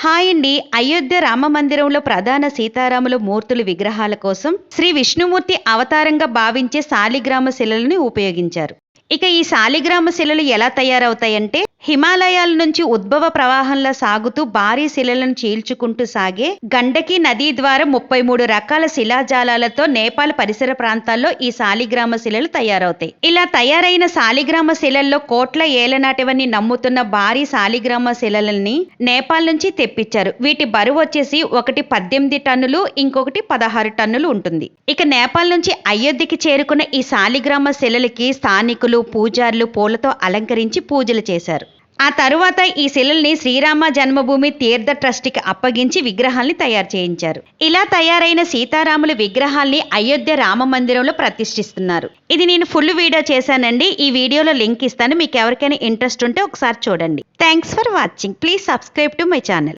Hi అండి. అయోధ్య రామ మందిరంలో ప్రధాన సీతారాముల మూర్తుల విగ్రహాల కోసం శ్రీ విష్ణుమూర్తి అవతారంగా భావించే శాలిగ్రామ శిలలను ఉపయోగించారు. ఇక ఈ శాలిగ్రామ శిలలు ఎలా తయారవుతాయంటే, హిమాలయాల నుంచి ఉద్భవ ప్రవాహంలా సాగుతూ భారీ శిలలను చీల్చుకుంటూ సాగే గండకి నదీ ద్వారా 33 రకాల శిలాజాలాలతో నేపాల్ పరిసర ప్రాంతాల్లో ఈ శాలిగ్రామ శిలలు తయారవుతాయి. ఇలా తయారైన శాలిగ్రామ శిలల్లో కోట్ల ఏలనాటివని నమ్ముతున్న భారీ శాలిగ్రామ శిలలని నేపాల్ నుంచి తెప్పించారు. వీటి బరువు వచ్చేసి ఒకటి 18 టన్నులు, ఇంకొకటి 16 టన్నులు ఉంటుంది. ఇక నేపాల్ నుంచి అయోధ్యకి చేరుకున్న ఈ శాలిగ్రామ శిలలకి స్థానికులు, పూజారులు పూలతో అలంకరించి పూజలు చేశారు. ఆ తరువాత ఈ శిలల్ని శ్రీరామ జన్మభూమి తీర్థ ట్రస్ట్కి అప్పగించి విగ్రహాల్ని తయారు చేయించారు. ఇలా తయారైన సీతారాముల విగ్రహాల్ని అయోధ్య రామ మందిరంలో ప్రతిష్ఠిస్తున్నారు. ఇది నేను ఫుల్ వీడియో చేశానండి. ఈ వీడియోలో లింక్ ఇస్తాను. మీకు ఎవరికైనా ఇంట్రెస్ట్ ఉంటే ఒకసారి చూడండి. Thanks for watching. Please subscribe to my channel.